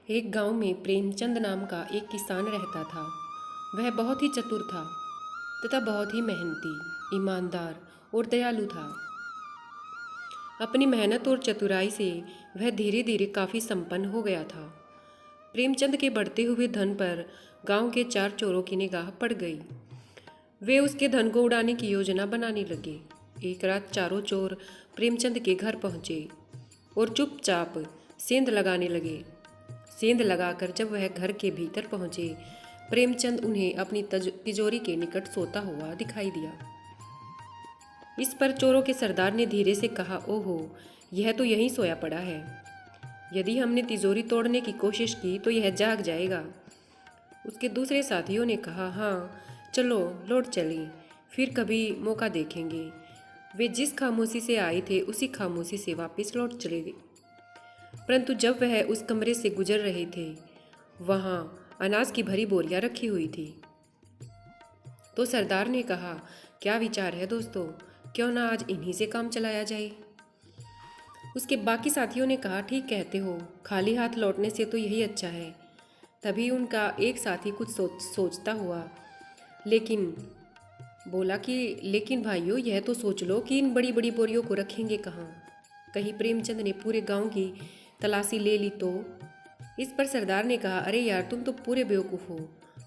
एक गांव में प्रेमचंद नाम का एक किसान रहता था। वह बहुत ही चतुर था तथा बहुत ही मेहनती, ईमानदार और दयालु था। अपनी मेहनत और चतुराई से वह धीरे धीरे काफ़ी संपन्न हो गया था। प्रेमचंद के बढ़ते हुए धन पर गांव के 4 चोरों की निगाह पड़ गई। वे उसके धन को उड़ाने की योजना बनाने लगे। एक रात चारों चोर प्रेमचंद के घर पहुंचे और चुपचाप सेंध लगाने लगे। सेंध लगाकर जब वह घर के भीतर पहुंचे, प्रेमचंद उन्हें अपनी तिजोरी के निकट सोता हुआ दिखाई दिया। इस पर चोरों के सरदार ने धीरे से कहा, ओहो, यह तो यहीं सोया पड़ा है। यदि हमने तिजोरी तोड़ने की कोशिश की तो यह जाग जाएगा। उसके दूसरे साथियों ने कहा, हाँ चलो लौट चलें, फिर कभी मौका देखेंगे। वे जिस खामोशी से आए थे उसी खामोशी से वापस लौट चले गए। परंतु जब वह उस कमरे से गुजर रहे थे, वहाँ अनाज की भरी बोरियां रखी हुई थी। तो सरदार ने कहा, क्या विचार है दोस्तों, क्यों ना आज इन्हीं से काम चलाया जाए। उसके बाकी साथियों ने कहा, ठीक कहते हो, खाली हाथ लौटने से तो यही अच्छा है। तभी उनका एक साथी कुछ सोचता हुआ लेकिन भाइयों, यह तो सोच लो कि इन बड़ी बड़ी बोरियों को रखेंगे कहाँ। कहीं प्रेमचंद ने पूरे गांव की तलाशी ले ली तो। इस पर सरदार ने कहा, अरे यार, तुम तो पूरे बेवकूफ़ हो,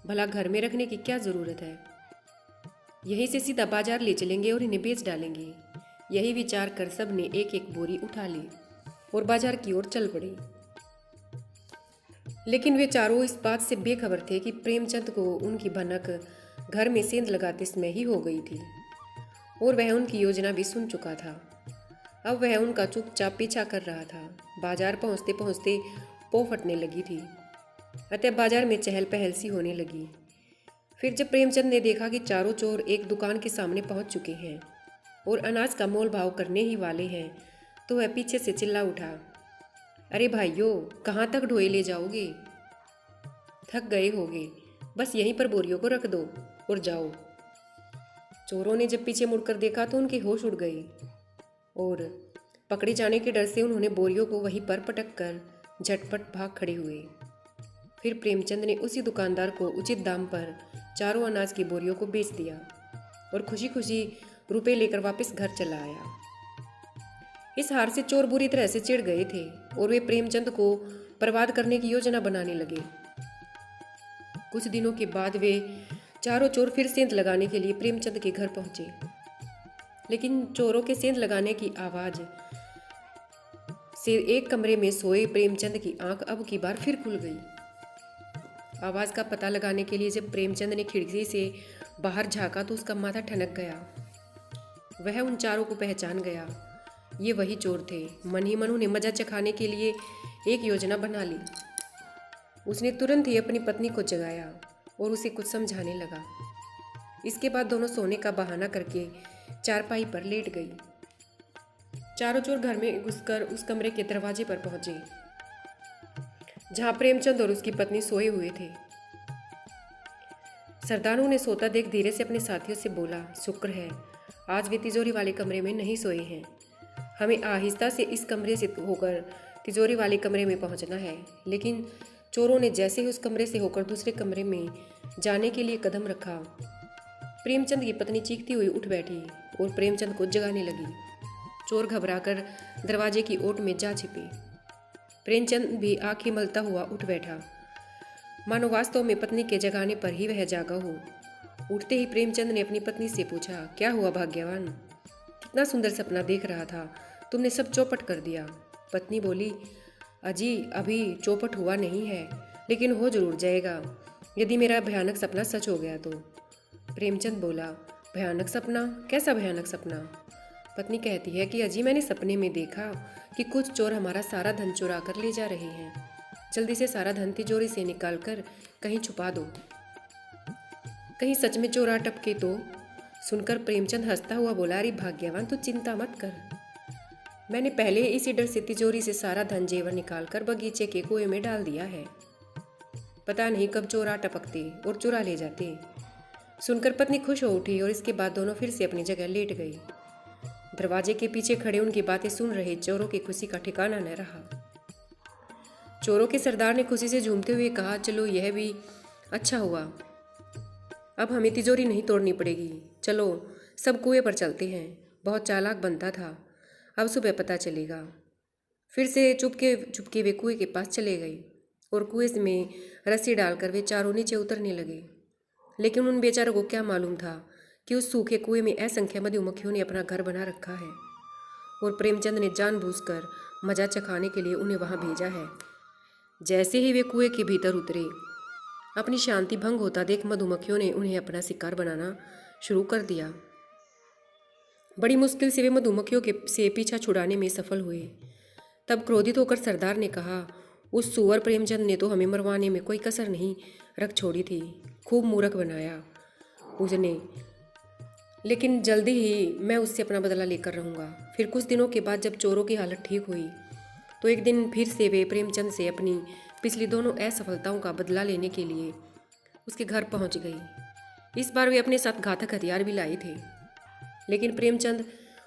भला घर में रखने की क्या ज़रूरत है। यहीं से सीधा बाजार ले चलेंगे और इन्हें बेच डालेंगे। यही विचार कर सब ने एक एक बोरी उठा ली और बाजार की ओर चल पड़े। लेकिन वे चारों इस बात से बेखबर थे कि प्रेमचंद को उनकी भनक घर में सेंध लगाते समय ही हो गई थी और वह उनकी योजना भी सुन चुका था। अब वह उनका चुपचाप पीछा कर रहा था। बाजार पहुंचते पहुंचते पौ फटने लगी थी, अतः बाजार में चहल पहल सी होने लगी। फिर जब प्रेमचंद ने देखा कि चारों चोर एक दुकान के सामने पहुंच चुके हैं और अनाज का मोल भाव करने ही वाले हैं, तो वह पीछे से चिल्ला उठा, अरे भाइयों, कहाँ तक ढोए ले जाओगे? थक गए होगे, बस यहीं पर बोरियों को रख दो और जाओ। चोरों ने जब पीछे मुड़कर देखा तो उनके होश उड़ गए और पकड़े जाने के डर से उन्होंने बोरियों को वहीं पर पटक कर झटपट भाग खड़े हुए। फिर प्रेमचंद ने उसी दुकानदार को उचित दाम पर चारों अनाज की बोरियों को बेच दिया और खुशी खुशी रुपए लेकर वापस घर चला आया। इस हार से चोर बुरी तरह से चिढ़ गए थे और वे प्रेमचंद को बर्बाद करने की योजना बनाने लगे। कुछ दिनों के बाद वे चारों चोर फिर सेंध लगाने के लिए प्रेमचंद के घर पहुंचे। लेकिन चोरों के सेंध लगाने की आवाज से एक कमरे में सोए प्रेमचंद की आंख अब की बार फिर खुल गई। आवाज का पता लगाने के लिए जब प्रेमचंद ने खिड़की से बाहर झांका तो उसका माथा ठनक गया। वह उन चारों को पहचान गया। ये वही चोर थे। मन ही मन उन्हें मजा चखाने के लिए एक योजना बना ली। उसने तुरंत ही अपनी पत्नी को जगाया और उसे कुछ समझाने लगा। इसके बाद दोनों सोने का बहाना करके चारपाई पर लेट गई। चारों चोर घर में घुसकर उस कमरे के दरवाजे पर पहुंचे जहां प्रेमचंद और उसकी पत्नी सोए हुए थे। सरदार उन्हें सोता देख धीरे से अपने साथियों से बोला, शुक्र है आज वे तिजोरी वाले कमरे में नहीं सोए हैं। हमें आहिस्ता से इस कमरे से होकर तिजोरी वाले कमरे में पहुंचना है। लेकिन चोरों ने जैसे ही उस कमरे से होकर दूसरे कमरे में जाने के लिए कदम रखा, प्रेमचंद की पत्नी चीखती हुई उठ बैठी और प्रेमचंद को जगाने लगी। चोर घबराकर दरवाजे की ओट में जा छिपे। प्रेमचंद भी आंखें मलता हुआ उठ बैठा, मानो वास्तव में पत्नी के जगाने पर ही वह जागा हो। उठते ही प्रेमचंद ने अपनी पत्नी से पूछा, क्या हुआ भाग्यवान, कितना सुंदर सपना देख रहा था, तुमने सब चौपट कर दिया। पत्नी बोली, अजी अभी चौपट हुआ नहीं है, लेकिन हो जरूर जाएगा यदि मेरा भयानक सपना सच हो गया तो। प्रेमचंद बोला, भयानक सपना? कैसा भयानक सपना? पत्नी कहती है कि अजी मैंने सपने में देखा कि कुछ चोर हमारा सारा धन चुरा कर ले जा रहे हैं। जल्दी से सारा धन तिजोरी से निकाल कर कहीं छुपा दो, कहीं सच में चोर आ टपके तो। सुनकर प्रेमचंद हंसता हुआ बोला, अरे भाग्यवान, तू चिंता मत कर, मैंने पहले इसी डर से तिजोरी से सारा धन जेवर निकाल कर बगीचे के कुएं में डाल दिया है। पता नहीं कब चोर आ टपकते और चुरा ले जाते। सुनकर पत्नी खुश हो उठी और इसके बाद दोनों फिर से अपनी जगह लेट गई। दरवाजे के पीछे खड़े उनकी बातें सुन रहे चोरों की खुशी का ठिकाना न रहा। चोरों के सरदार ने खुशी से झूमते हुए कहा, चलो यह भी अच्छा हुआ, अब हमें तिजोरी नहीं तोड़नी पड़ेगी। चलो सब कुएं पर चलते हैं। बहुत चालाक बनता था, अब सुबह पता चलेगा। फिर से चुपके चुपके वे कुएं के पास चले गए और कुएं में रस्सी डालकर वे चारों नीचे उतरने लगे। लेकिन उन बेचारों को क्या मालूम था कि उस सूखे कुएं में असंख्य मधुमक्खियों ने अपना घर बना रखा है और प्रेमचंद ने जानबूझकर मजा चखाने के लिए उन्हें वहां भेजा है। जैसे ही वे कुएं के भीतर उतरे, अपनी शांति भंग होता देख मधुमक्खियों ने उन्हें अपना शिकार बनाना शुरू कर दिया। बड़ी मुश्किल से वे मधुमक्खियों के से पीछा छुड़ाने में सफल हुए। तब क्रोधित होकर सरदार ने कहा, उस सुअर प्रेमचंद ने तो हमें मरवाने में कोई कसर नहीं रख छोड़ी थी। खूब मूर्ख बनाया उसने, लेकिन जल्दी ही मैं उससे अपना बदला लेकर रहूँगा। फिर कुछ दिनों के बाद जब चोरों की हालत ठीक हुई तो एक दिन फिर से वे प्रेमचंद से अपनी पिछली दोनों असफलताओं का बदला लेने के लिए उसके घर पहुंच गई। इस बार वे अपने साथ घातक हथियार भी लाए थे, लेकिन प्रेमचंद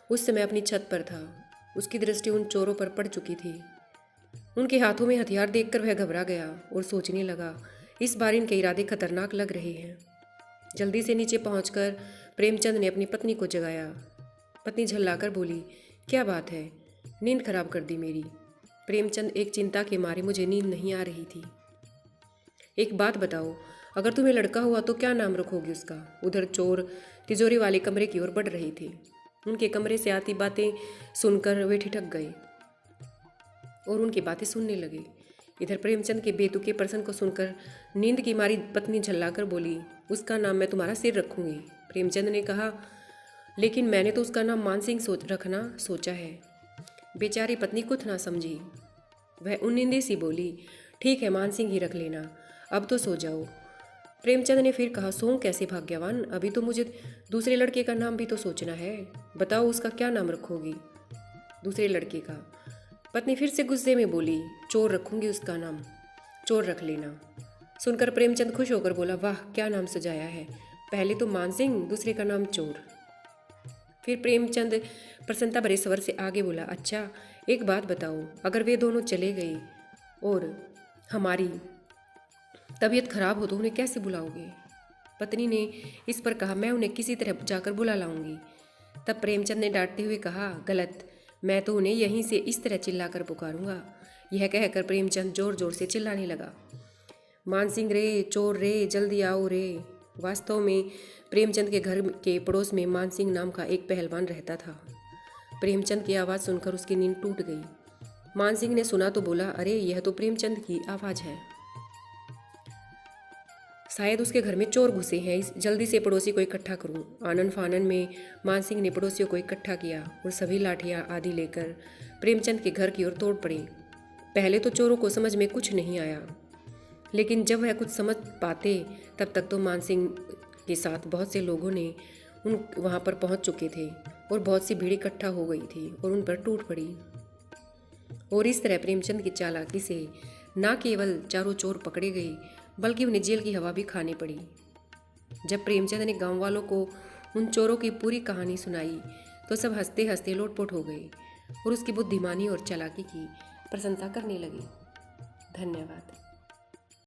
उस समय अपनी छत पर था। उसकी दृष्टि उन चोरों पर पड़ चुकी थी। उनके हाथों में हथियार देखकर वह घबरा गया और सोचने लगा, इस बार इनके इरादे खतरनाक लग रहे हैं। जल्दी से नीचे पहुंचकर प्रेमचंद ने अपनी पत्नी को जगाया। पत्नी झल्लाकर बोली, क्या बात है, नींद खराब कर दी मेरी। प्रेमचंद एक चिंता के मारे, मुझे नींद नहीं आ रही थी। एक बात बताओ, अगर तुम्हें लड़का हुआ तो क्या नाम रखोगे उसका? उधर चोर तिजोरी वाले कमरे की ओर बढ़ रहे थे। उनके कमरे से आती बातें सुनकर वे ठिठक गए और उनकी बातें सुनने लगे। इधर प्रेमचंद के बेतुके प्रश्न को सुनकर नींद की मारी पत्नी झल्लाकर बोली, उसका नाम मैं तुम्हारा सिर रखूंगी। प्रेमचंद ने कहा, लेकिन मैंने तो उसका नाम मानसिंह रखना सोचा है। बेचारी पत्नी कुछ ना समझी। वह उन्नींदे सी बोली, ठीक है, मानसिंह ही रख लेना, अब तो सो जाओ। प्रेमचंद ने फिर कहा, सोऊं कैसे भाग्यवान, अभी तो मुझे दूसरे लड़के का नाम भी तो सोचना है। बताओ उसका क्या नाम रखोगी? दूसरे लड़के का। पत्नी फिर से गुस्से में बोली, चोर रखूंगी उसका नाम, चोर रख लेना। सुनकर प्रेमचंद खुश होकर बोला, वाह क्या नाम सजाया है, पहले तो मानसिंह, दूसरे का नाम चोर। फिर प्रेमचंद प्रसन्नता भरे स्वर से आगे बोला, अच्छा एक बात बताओ, अगर वे दोनों चले गए और हमारी तबीयत खराब हो तो उन्हें कैसे बुलाओगे? पत्नी ने इस पर कहा, मैं उन्हें किसी तरह जाकर बुला लाऊंगी। तब प्रेमचंद ने डांटते हुए कहा, गलत, मैं तो उन्हें यहीं से इस तरह चिल्लाकर पुकारूंगा। यह कहकर प्रेमचंद जोर जोर से चिल्लाने लगा, मानसिंह रे, चोर रे, जल्दी आओ रे। वास्तव में प्रेमचंद के घर के पड़ोस में मानसिंह नाम का एक पहलवान रहता था। प्रेमचंद की आवाज़ सुनकर उसकी नींद टूट गई। मानसिंह ने सुना तो बोला, अरे यह तो प्रेमचंद की आवाज़ है, शायद उसके घर में चोर घुसे हैं, जल्दी से पड़ोसी को इकट्ठा करूं। आनन फानन में मानसिंह ने पड़ोसियों को इकट्ठा किया और सभी लाठियां आदि लेकर प्रेमचंद के घर की ओर तोड़ पड़े। पहले तो चोरों को समझ में कुछ नहीं आया, लेकिन जब वह कुछ समझ पाते तब तक तो मानसिंह के साथ बहुत से लोगों ने वहाँ पर पहुँच चुके थे और बहुत सी भीड़ इकट्ठा हो गई थी और उन पर टूट पड़ी। और इस तरह प्रेमचंद की चालाकी से न केवल चारों चोर पकड़े गए, बल्कि उन्हें जेल की हवा भी खानी पड़ी। जब प्रेमचंद ने गांव वालों को उन चोरों की पूरी कहानी सुनाई तो सब हंसते हंसते लोटपोट हो गए और उसकी बुद्धिमानी और चालाकी की प्रशंसा करने लगे। धन्यवाद।